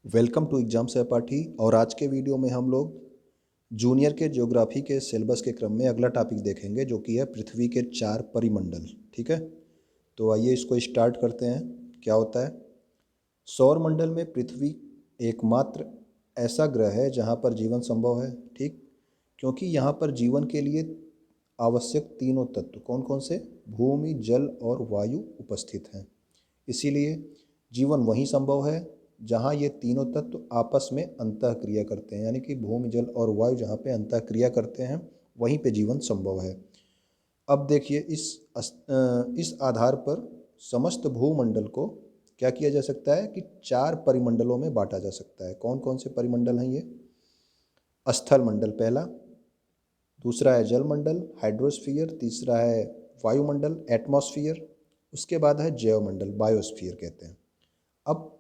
Welcome to exam सहपाठी। और आज के वीडियो में हम लोग जूनियर के ज्योग्राफी के सिलेबस के क्रम में अगला टॉपिक देखेंगे जो कि है पृथ्वी के 4 परिमंडल। ठीक है, तो आइए इसको स्टार्ट करते हैं। क्या होता है? सौर मंडल में पृथ्वी एकमात्र ऐसा ग्रह है जहाँ पर जीवन संभव है। ठीक, क्योंकि यहाँ पर जीवन के लिए आवश्यक तीनों तत्व कौन कौन से? भूमि, जल और वायु उपस्थित हैं। इसीलिए जीवन वहीं संभव है जहाँ ये तीनों तत्व आपस में अंतःक्रिया करते हैं, यानी कि भूमि, जल और वायु जहाँ पे अंतःक्रिया करते हैं वहीं पे जीवन संभव है। अब देखिए इस आधार पर समस्त भूमंडल को क्या किया जा सकता है कि 4 परिमंडलों में बांटा जा सकता है। कौन कौन से परिमंडल हैं ये? स्थल मंडल पहला, दूसरा है जल मंडल हाइड्रोस्फीयर, तीसरा है वायुमंडल एटमॉस्फियर, उसके बाद है जैवमंडल बायोस्फीयर कहते हैं। अब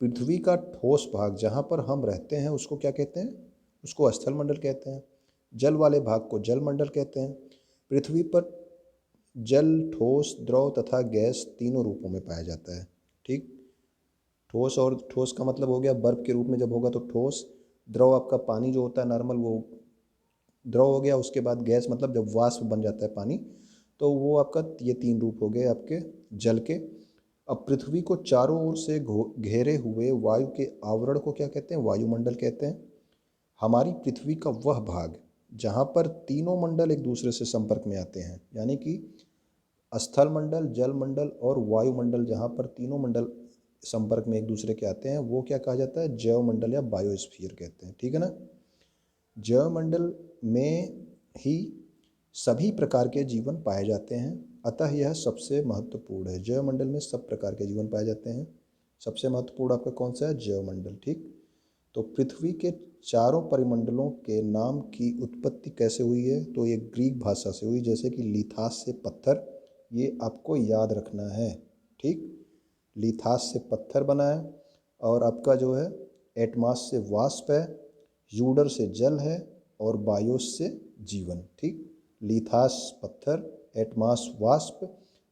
पृथ्वी का ठोस भाग जहाँ पर हम रहते हैं उसको क्या कहते हैं? उसको स्थल मंडल कहते हैं। जल वाले भाग को जल मंडल कहते हैं। पृथ्वी पर जल ठोस, द्रव तथा गैस तीनों रूपों में पाया जाता है। ठीक, ठोस, और ठोस का मतलब हो गया बर्फ के रूप में जब होगा तो ठोस। द्रव आपका पानी जो होता है नॉर्मल वो द्रव हो गया। उसके बाद गैस मतलब जब वाष्प बन जाता है पानी, तो वो आपका ये 3 रूप हो गए आपके जल के। अब पृथ्वी को चारों ओर से घेरे हुए वायु के आवरण को क्या कहते हैं? वायुमंडल कहते हैं। हमारी पृथ्वी का वह भाग जहाँ पर तीनों मंडल एक दूसरे से संपर्क में आते हैं, यानी कि स्थल मंडल, जल मंडल और वायुमंडल, जहाँ पर तीनों मंडल संपर्क में एक दूसरे के आते हैं, वो क्या कहा जाता है? जैव मंडल या बायोस्फीयर कहते हैं। ठीक है ना? जैव मंडल में ही सभी प्रकार के जीवन पाए जाते हैं, अतः यह सबसे महत्वपूर्ण है। जैव मंडल में सब प्रकार के जीवन पाए जाते हैं। सबसे महत्वपूर्ण आपका कौन सा है? जैव मंडल। ठीक, तो पृथ्वी के चारों परिमंडलों के नाम की उत्पत्ति कैसे हुई है? तो ये ग्रीक भाषा से हुई, जैसे कि लिथास से पत्थर, ये आपको याद रखना है। ठीक, लिथास से पत्थर बना है, और आपका जो है एटमास से वाष्प है, यूडर से जल है, और बायोस से जीवन। ठीक, लिथास पत्थर, एटमास वाष्प,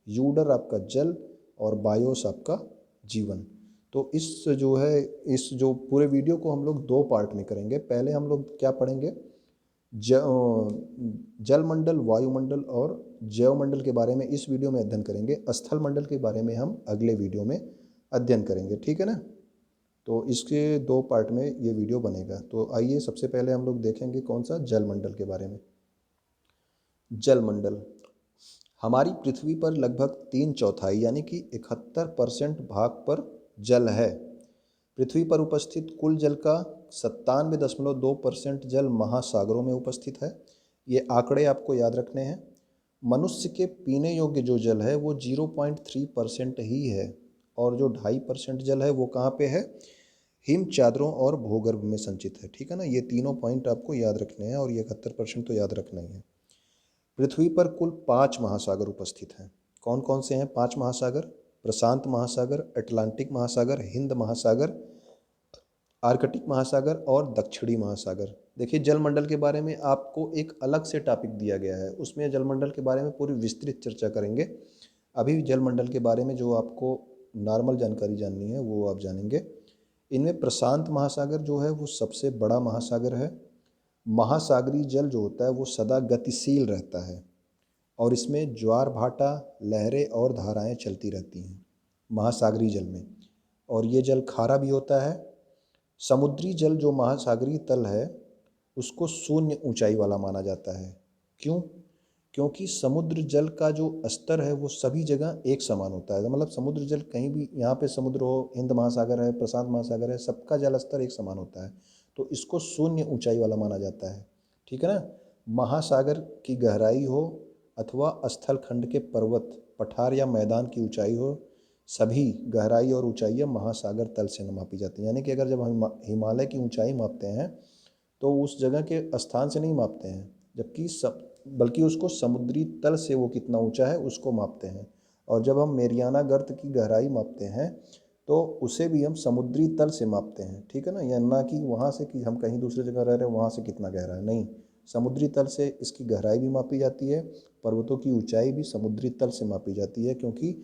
यूडर आपका जल, और बायोस आपका जीवन। तो इस जो पूरे वीडियो को हम लोग 2 पार्ट में करेंगे। पहले हम लोग क्या पढ़ेंगे? जल मंडल, वायुमंडल और जैव मंडल के बारे में इस वीडियो में अध्ययन करेंगे। स्थल मंडल के बारे में हम अगले वीडियो में अध्ययन करेंगे। ठीक है ना? तो इसके 2 पार्ट में ये वीडियो बनेगा। तो आइए सबसे पहले हम लोग देखेंगे कौन सा? जल मंडल के बारे में। जल मंडल हमारी पृथ्वी पर लगभग 3/4 यानी कि 71% भाग पर जल है। पृथ्वी पर उपस्थित कुल जल का 97.2% जल महासागरों में उपस्थित है। ये आंकड़े आपको याद रखने हैं। मनुष्य के पीने योग्य जो जल है वो 0.3% ही है, और जो 2.5% जल है वो कहाँ पे है? हिम चादरों और भूगर्भ में संचित है। ठीक है ना? ये तीनों पॉइंट आपको याद रखने हैं, और ये 71% तो याद रखना ही है। पृथ्वी पर कुल 5 महासागर उपस्थित हैं। कौन कौन से हैं 5 महासागर? प्रशांत महासागर, अटलांटिक महासागर, हिंद महासागर, आर्कटिक महासागर और दक्षिणी महासागर। देखिए, जलमंडल के बारे में आपको एक अलग से टॉपिक दिया गया है, उसमें जलमंडल के बारे में पूरी विस्तृत चर्चा करेंगे। अभी जलमंडल के बारे में जो आपको नॉर्मल जानकारी जाननी है वो आप जानेंगे। इनमें प्रशांत महासागर जो है वो सबसे बड़ा महासागर है। महासागरीय जल जो होता है वो सदा गतिशील रहता है, और इसमें ज्वार भाटा, लहरें और धाराएं चलती रहती हैं महासागरीय जल में, और ये जल खारा भी होता है। समुद्री जल जो महासागरीय तल है उसको शून्य ऊंचाई वाला माना जाता है। क्यों? क्योंकि समुद्र जल का जो स्तर है वो सभी जगह एक समान होता है। मतलब समुद्र जल कहीं भी, यहाँ पे समुद्र हो, हिंद महासागर है, प्रशांत महासागर है, सबका जल स्तर एक समान होता है, तो इसको शून्य ऊंचाई वाला माना जाता है। ठीक है ना? महासागर की गहराई हो अथवा स्थल खंड के पर्वत, पठार या मैदान की ऊंचाई हो, सभी गहराई और ऊंचाइयाँ महासागर तल से मापी जाती हैं। यानी कि अगर जब हम हिमालय की ऊंचाई मापते हैं तो उस जगह के स्थान से नहीं मापते हैं, जबकि बल्कि उसको समुद्री तल से वो कितना ऊंचा है उसको मापते हैं। और जब हम मेरियाना गर्त की गहराई मापते हैं तो उसे भी हम समुद्री तल से मापते हैं। ठीक है ना? या ना कि वहाँ से कि हम कहीं दूसरी जगह रह रहे हैं वहाँ से कितना गहरा है, नहीं, समुद्री तल से इसकी गहराई भी मापी जाती है, पर्वतों की ऊंचाई भी समुद्री तल से मापी जाती है, क्योंकि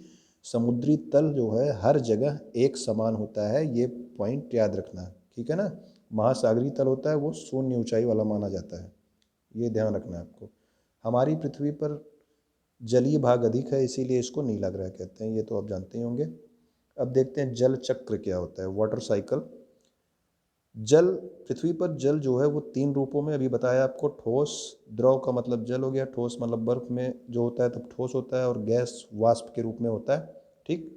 समुद्री तल जो है हर जगह एक समान होता है, ये पॉइंट याद रखना, ठीक है ना। महासागरीय तल होता है वो शून्य ऊंचाई वाला माना जाता है, ये ध्यान रखना है आपको। हमारी पृथ्वी पर जलीय भाग अधिक है, इसीलिए इसको नीला ग्रह कहते हैं, ये तो आप जानते ही होंगे। अब देखते हैं जल चक्र क्या होता है, वाटर साइकिल। जल, पृथ्वी पर जल जो है वो 3 रूपों में अभी बताया आपको। ठोस, द्रव का मतलब जल हो गया, ठोस मतलब बर्फ में जो होता है तब ठोस होता है, और गैस वाष्प के रूप में होता है, ठीक।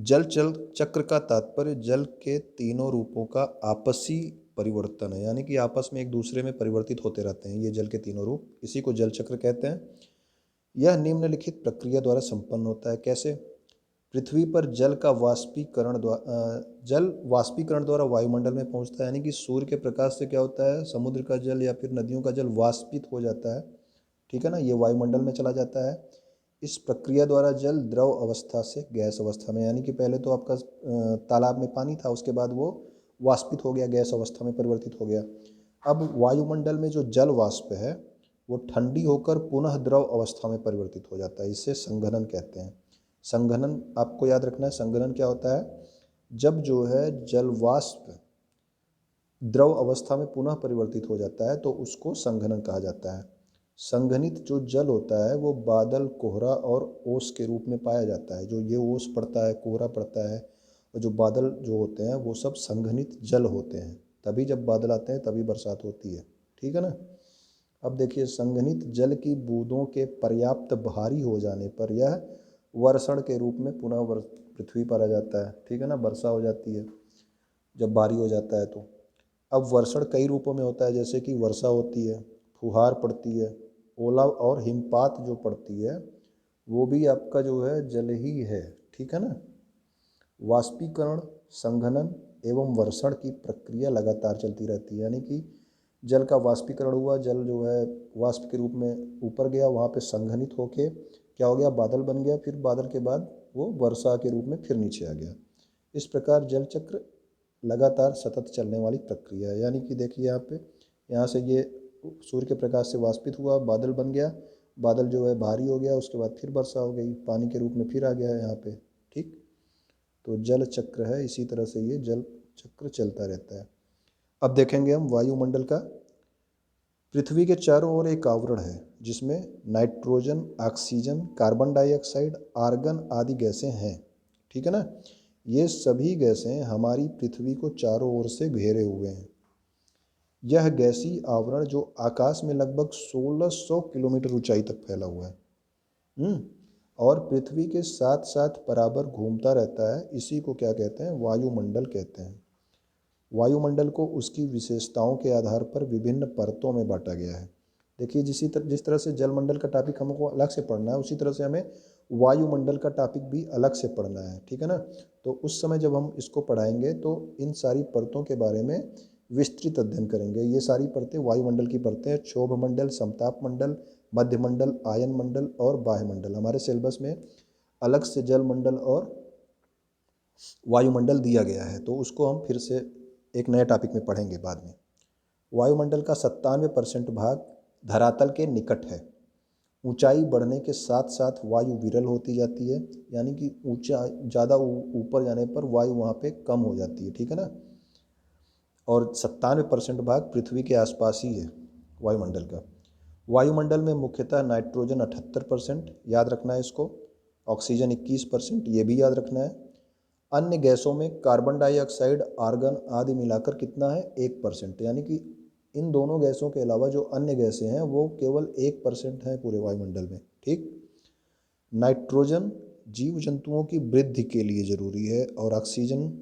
जल चल चक्र का तात्पर्य जल के तीनों रूपों का आपसी परिवर्तन है, यानी कि आपस में एक दूसरे में परिवर्तित होते रहते हैं ये जल के तीनों रूप, इसी को जल चक्र कहते हैं। यह निम्नलिखित प्रक्रिया द्वारा संपन्न होता है। कैसे? पृथ्वी पर जल वाष्पीकरण द्वारा वायुमंडल में पहुंचता है, यानी कि सूर्य के प्रकाश से क्या होता है, समुद्र का जल या फिर नदियों का जल वाष्पित हो जाता है, ठीक है ना, ये वायुमंडल में चला जाता है। इस प्रक्रिया द्वारा जल द्रव अवस्था से गैस अवस्था में, यानी कि पहले तो आपका तालाब में पानी था, उसके बाद वो वाष्पित हो गया, गैस अवस्था में परिवर्तित हो गया। अब वायुमंडल में जो जल वाष्प है वो ठंडी होकर पुनः द्रव अवस्था में परिवर्तित हो जाता है, इसे संघनन कहते हैं। संघनन आपको याद रखना है, संघनन क्या होता है, जब जो है जल वाष्प द्रव अवस्था में पुनः परिवर्तित हो जाता है तो उसको संघनन कहा जाता है। संघनित जो जल होता है वो बादल, कोहरा और ओस के रूप में पाया जाता है। जो ये ओस पड़ता है, कोहरा पड़ता है और जो बादल जो होते हैं वो सब संघनित जल होते हैं, तभी जब बादल आते हैं तभी बरसात होती है, ठीक है ना। अब देखिए, संघनित जल की बूंदों के पर्याप्त भारी हो जाने पर यह वर्षण के रूप में पुनः पृथ्वी पर आ जाता है, ठीक है ना, वर्षा हो जाती है जब भारी हो जाता है तो। अब वर्षण कई रूपों में होता है, जैसे कि वर्षा होती है, फुहार पड़ती है, ओला और हिमपात जो पड़ती है वो भी आपका जो है जल ही है, ठीक है ना। वाष्पीकरण, संघनन एवं वर्षण की प्रक्रिया लगातार चलती रहती है, यानी कि जल का वाष्पीकरण हुआ, जल जो है वाष्प के रूप में ऊपर गया, वहाँ पे संघनित होके क्या हो गया, बादल बन गया, फिर बादल के बाद वो वर्षा के रूप में फिर नीचे आ गया। इस प्रकार जल चक्र लगातार सतत चलने वाली प्रक्रिया है। यानी कि देखिए यहाँ पे, यहाँ से ये सूर्य के प्रकाश से वाष्पित हुआ, बादल बन गया, बादल जो है भारी हो गया, उसके बाद फिर वर्षा हो गई, पानी के रूप में फिर आ गया है यहाँ पे, ठीक। तो जल चक्र है, इसी तरह से ये जल चक्र चलता रहता है। अब देखेंगे हम वायुमंडल का। पृथ्वी के चारों ओर एक आवरण है जिसमें nitrogen, oxygen, carbon dioxide, argon आदि गैसें हैं, ठीक है ना। ये सभी गैसें हमारी पृथ्वी को चारों ओर से घेरे हुए हैं। यह गैसीय आवरण जो आकाश में लगभग 1600 किलोमीटर ऊंचाई तक फैला हुआ है, और पृथ्वी के साथ साथ बराबर घूमता रहता है, इसी को क्या कहते हैं, वायुमंडल कहते हैं। वायुमंडल को उसकी विशेषताओं के आधार पर विभिन्न परतों में बांटा गया है। देखिए, जिस तरह से जलमंडल का टॉपिक हमको अलग से पढ़ना है, उसी तरह से हमें वायुमंडल का टॉपिक भी अलग से पढ़ना है, ठीक है ना। तो उस समय जब हम इसको पढ़ाएंगे तो इन सारी परतों के बारे में विस्तृत अध्ययन करेंगे। ये सारी परतें वायुमंडल की परतें हैं, क्षोभ मंडल, समताप मंडल, मध्यमंडल, आयन मंडल और बाह्यमंडल। हमारे सिलेबस में अलग से जल मंडल और वायुमंडल दिया गया है, तो उसको हम फिर से एक नए टॉपिक में पढ़ेंगे बाद में। वायुमंडल का 97% भाग धरातल के निकट है। ऊंचाई बढ़ने के साथ साथ वायु विरल होती जाती है, यानी कि ऊंचा ज़्यादा ऊपर जाने पर वायु वहाँ पे कम हो जाती है, ठीक है ना। और 97% भाग पृथ्वी के आसपास ही है वायुमंडल का। वायुमंडल में मुख्यतः नाइट्रोजन 78%, याद रखना है इसको, ऑक्सीजन 21%, ये भी याद रखना है। अन्य गैसों में कार्बन डाइऑक्साइड, आर्गन आदि मिलाकर कितना है, 1%, यानी कि इन दोनों गैसों के अलावा जो अन्य गैसें हैं वो केवल 1% हैं पूरे वायुमंडल में, ठीक। नाइट्रोजन जीव जंतुओं की वृद्धि के लिए ज़रूरी है और ऑक्सीजन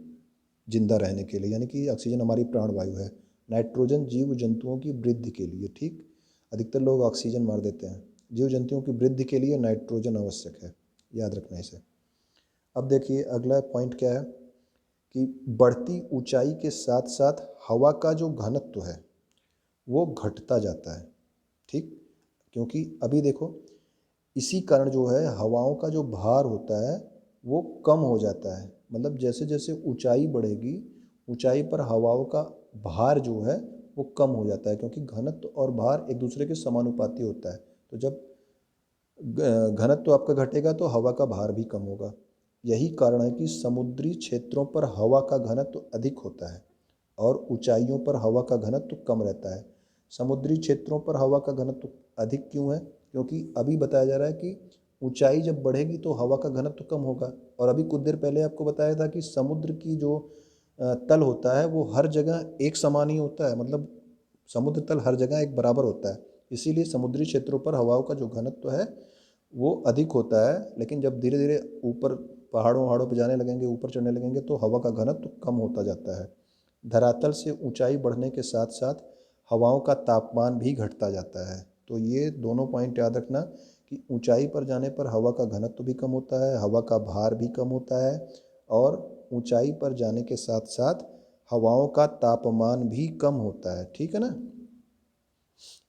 जिंदा रहने के लिए, यानी कि ऑक्सीजन हमारी प्राणवायु है, नाइट्रोजन जीव जंतुओं की वृद्धि के लिए, ठीक। अधिकतर लोग ऑक्सीजन मार देते हैं, जीव जंतुओं की वृद्धि के लिए नाइट्रोजन आवश्यक है, याद रखना इसे। अब देखिए अगला पॉइंट क्या है कि बढ़ती ऊंचाई के साथ साथ हवा का जो घनत्व है वो घटता जाता है, ठीक। क्योंकि अभी देखो, इसी कारण जो है हवाओं का जो भार होता है वो कम हो जाता है, मतलब जैसे जैसे ऊंचाई बढ़ेगी, ऊंचाई पर हवाओं का भार जो है वो कम हो जाता है, क्योंकि घनत्व और भार एक दूसरे के समानुपाती होता है। तो जब घनत्व तो आपका घटेगा तो हवा का भार भी कम होगा। यही कारण है कि समुद्री क्षेत्रों पर हवा का घनत्व अधिक होता है और ऊंचाइयों पर हवा का घनत्व कम रहता है। समुद्री क्षेत्रों पर हवा का घनत्व अधिक क्यों है? क्योंकि अभी बताया जा रहा है कि ऊंचाई जब बढ़ेगी तो हवा का घनत्व कम होगा। और अभी कुछ देर पहले आपको बताया था कि समुद्र की जो तल होता है वो हर जगह एक समान ही होता है, मतलब समुद्र तल हर जगह एक बराबर होता है। इसीलिए समुद्री क्षेत्रों पर हवाओं का जो घनत्व है वो अधिक होता है। लेकिन जब धीरे धीरे ऊपर पहाड़ों वहाड़ों पर जाने लगेंगे, ऊपर चढ़ने लगेंगे, तो हवा का घनत्व कम होता जाता है। धरातल से ऊंचाई बढ़ने के साथ साथ हवाओं का तापमान भी घटता जाता है। तो ये दोनों पॉइंट याद रखना कि ऊंचाई पर जाने पर हवा का घनत्व भी कम होता है, हवा का भार भी कम होता है, और ऊंचाई पर जाने के साथ साथ हवाओं का तापमान भी कम होता है। ठीक है ना?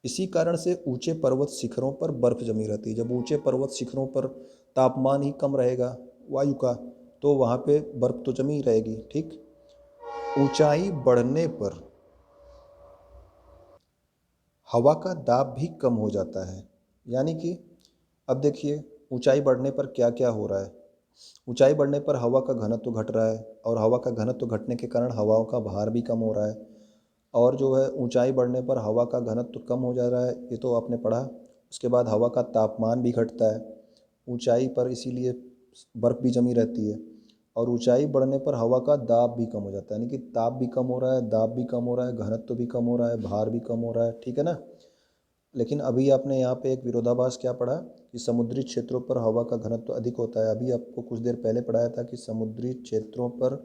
इसी कारण से ऊंचे पर्वत शिखरों पर बर्फ जमी रहती है। जब ऊंचे पर्वत शिखरों पर तापमान ही कम रहेगा वायु का, तो वहाँ पे बर्फ तो जमी ही रहेगी। ठीक। ऊंचाई बढ़ने पर हवा का दाब भी कम हो जाता है। यानी कि अब देखिए ऊंचाई बढ़ने पर क्या क्या हो रहा है। ऊंचाई बढ़ने पर हवा का घनत्व घट रहा है, और हवा का घनत्व घटने के कारण हवाओं का भार भी कम हो रहा है। और जो है ऊंचाई बढ़ने पर हवा का घनत्व कम हो जा रहा है, ये तो आपने पढ़ा। उसके बाद हवा का तापमान भी घटता है ऊंचाई पर, इसीलिए बर्फ़ भी जमी रहती है। और ऊंचाई बढ़ने पर हवा का दाब भी कम हो जाता है, यानी कि ताप भी कम हो रहा है, दाब भी कम हो रहा है, घनत्व भी कम हो रहा है, भार भी कम हो रहा है। ठीक है ना? लेकिन अभी आपने यहाँ पे एक विरोधाभास क्या पढ़ा कि समुद्री क्षेत्रों पर हवा का घनत्व अधिक होता है। अभी आपको कुछ देर पहले पढ़ाया था कि समुद्री क्षेत्रों पर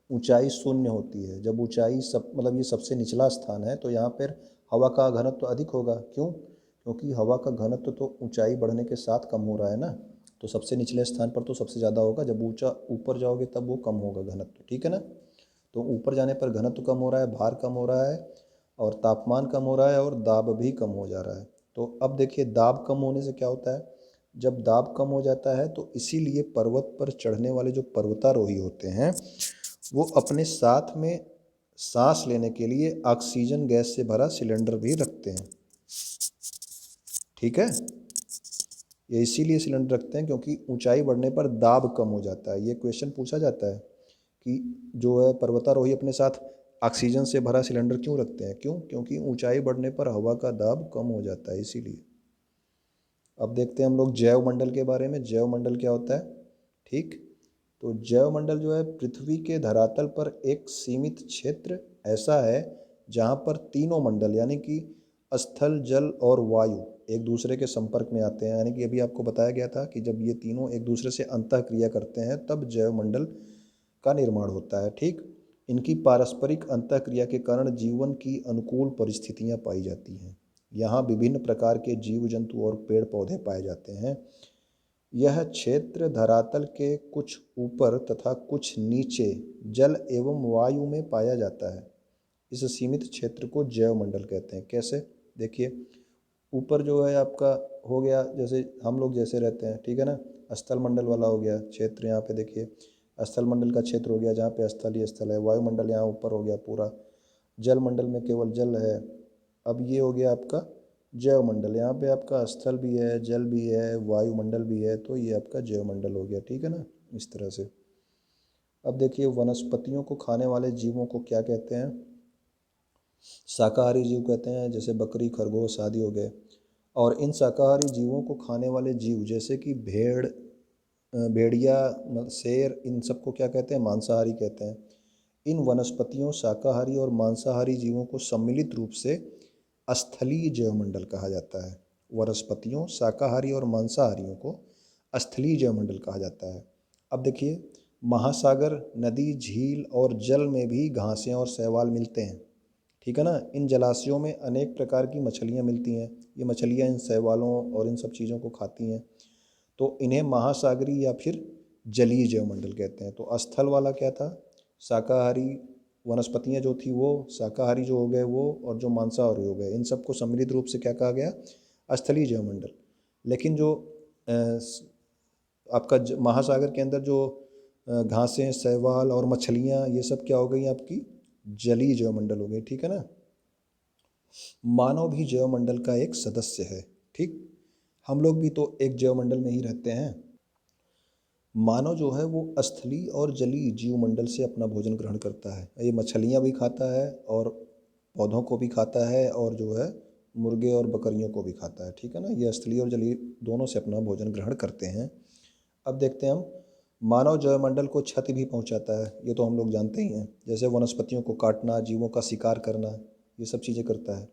ऊंचाई शून्य होती है। जब ऊंचाई सब मतलब ये सबसे निचला स्थान है तो यहाँ पर हवा का घनत्व अधिक होगा। क्यों? क्योंकि हवा का घनत्व तो ऊंचाई बढ़ने के साथ कम हो रहा है ना। तो सबसे निचले स्थान पर तो सबसे ज़्यादा होगा, जब ऊंचा ऊपर जाओगे तब वो कम होगा घनत्व। ठीक है ना? तो ऊपर जाने पर घनत्व कम हो रहा है, भार कम हो रहा है, और तापमान कम हो रहा है, और दाब भी कम हो जा रहा है। तो अब देखिए दाब कम होने से क्या होता है। जब दाब कम हो जाता है तो इसीलिए पर्वत पर चढ़ने वाले जो पर्वतारोही होते हैं वो अपने साथ में सांस लेने के लिए ऑक्सीजन गैस से भरा सिलेंडर भी रखते हैं। ठीक है? ये इसीलिए सिलेंडर रखते हैं क्योंकि ऊंचाई बढ़ने पर दाब कम हो जाता है। ये क्वेश्चन पूछा जाता है कि जो है पर्वतारोही अपने साथ ऑक्सीजन से भरा सिलेंडर क्यों रखते हैं? क्यों? क्योंकि ऊंचाई बढ़ने पर हवा का दाब कम हो जाता है, इसीलिए। अब देखते हैं हम लोग जैव मंडल के बारे में। जैव मंडल क्या होता है? ठीक। तो जैव मंडल जो है पृथ्वी के धरातल पर एक सीमित क्षेत्र ऐसा है जहाँ पर तीनों मंडल यानी कि स्थल, जल और वायु एक दूसरे के संपर्क में आते हैं। यानी कि अभी आपको बताया गया था कि जब ये तीनों एक दूसरे से अंतःक्रिया करते हैं तब जैव मंडल का निर्माण होता है। ठीक। इनकी पारस्परिक अंतःक्रिया के कारण जीवन की अनुकूल परिस्थितियां पाई जाती हैं। यहाँ विभिन्न प्रकार के जीव जंतु और पेड़ पौधे पाए जाते हैं। यह क्षेत्र धरातल के कुछ ऊपर तथा कुछ नीचे जल एवं वायु में पाया जाता है। इस सीमित क्षेत्र को जैव मंडल कहते हैं। कैसे? देखिए ऊपर जो है आपका हो गया, जैसे हम लोग जैसे रहते हैं, ठीक है ना, स्थल मंडल वाला हो गया क्षेत्र। यहाँ पे देखिए स्थल मंडल का क्षेत्र हो गया जहाँ पे स्थल ही स्थल है। वायुमंडल यहाँ ऊपर हो गया पूरा। जल मंडल में केवल जल है। अब ये हो गया आपका जैव मंडल, यहाँ पे आपका स्थल भी है, जल भी है, वायुमंडल भी है, तो ये आपका जैव मंडल हो गया। ठीक है ना, इस तरह से। अब देखिए वनस्पतियों को खाने वाले जीवों को क्या कहते हैं? शाकाहारी जीव कहते हैं, जैसे बकरी, खरगोश आदि हो गए। और इन शाकाहारी जीवों को खाने वाले जीव जैसे कि भेड़िया, शेर, इन सबको क्या कहते हैं? मांसाहारी कहते हैं। इन वनस्पतियों, शाकाहारी और मांसाहारी जीवों को सम्मिलित रूप से स्थलीय जैवमंडल कहा जाता है। वनस्पतियों, शाकाहारी और मांसाहारियों को स्थलीय जैवमंडल कहा जाता है। अब देखिए महासागर, नदी, झील और जल में भी घासें और शैवाल मिलते हैं। ठीक है ना? इन जलाशयों में अनेक प्रकार की मछलियाँ मिलती हैं। ये मछलियाँ इन शैवालों और इन सब चीज़ों को खाती हैं, तो इन्हें महासागरीय या फिर जलीय जैवमंडल कहते हैं। तो स्थल वाला क्या था? शाकाहारी वनस्पतियाँ जो थी वो, शाकाहारी जो हो गए वो, और जो मांसाहारी हो गए, इन सबको सम्मिलित रूप से क्या कहा गया? स्थलीय जैवमंडल। लेकिन जो आपका महासागर के अंदर जो घासें, शैवाल और मछलियाँ, ये सब क्या हो गई आपकी? जलीय जैवमंडल हो गई। ठीक है ना? मानव भी जैवमंडल का एक सदस्य है। ठीक। हम लोग भी तो एक जैवमंडल में ही रहते हैं। मानव जो है वो स्थलीय और जलीय जीवमंडल से अपना भोजन ग्रहण करता है। ये मछलियाँ भी खाता है और पौधों को भी खाता है और जो है मुर्गे और बकरियों को भी खाता है, ठीक है ना। ये स्थलीय और जलीय दोनों से अपना भोजन ग्रहण करते हैं। अब देखते हैं हम, मानव जैवमंडल को क्षति भी पहुंचाता है, ये तो हम लोग जानते ही हैं। जैसे वनस्पतियों को काटना, जीवों का शिकार करना, ये सब चीज़ें करता है।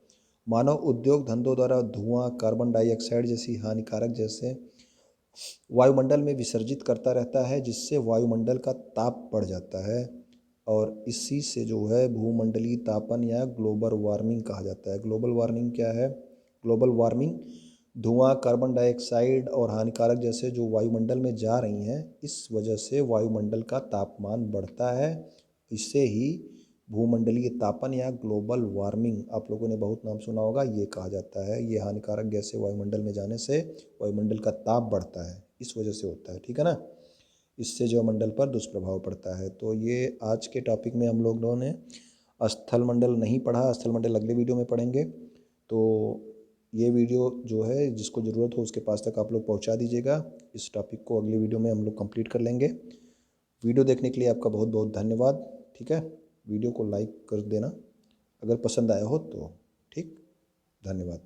मानव उद्योग धंधों द्वारा धुआं, कार्बन डाइऑक्साइड जैसी हानिकारक जैसे वायुमंडल में विसर्जित करता रहता है, जिससे वायुमंडल का ताप बढ़ जाता है और इसी से जो है भूमंडलीय तापन या ग्लोबल वार्मिंग कहा जाता है। ग्लोबल वार्मिंग क्या है? ग्लोबल वार्मिंग धुआं, कार्बन डाइऑक्साइड और हानिकारक जैसे जो वायुमंडल में जा रही हैं, इस वजह से वायुमंडल का तापमान बढ़ता है। इससे ही भूमंडलीय तापन या ग्लोबल वार्मिंग, आप लोगों ने बहुत नाम सुना होगा, ये कहा जाता है। ये हानिकारक गैसें वायुमंडल में जाने से वायुमंडल का ताप बढ़ता है, इस वजह से होता है, ठीक है ना। इससे जो मंडल पर दुष्प्रभाव पड़ता है। तो ये आज के टॉपिक में हम लोगों ने स्थल मंडल नहीं पढ़ा, स्थल मंडल अगले वीडियो में पढ़ेंगे। तो ये वीडियो जो है जिसको ज़रूरत हो उसके पास तक आप लोग पहुंचा दीजिएगा। इस टॉपिक को अगले वीडियो में हम लोग कंप्लीट कर लेंगे। वीडियो देखने के लिए आपका बहुत बहुत धन्यवाद, ठीक है। वीडियो को लाइक कर देना अगर पसंद आया हो तो, ठीक। धन्यवाद।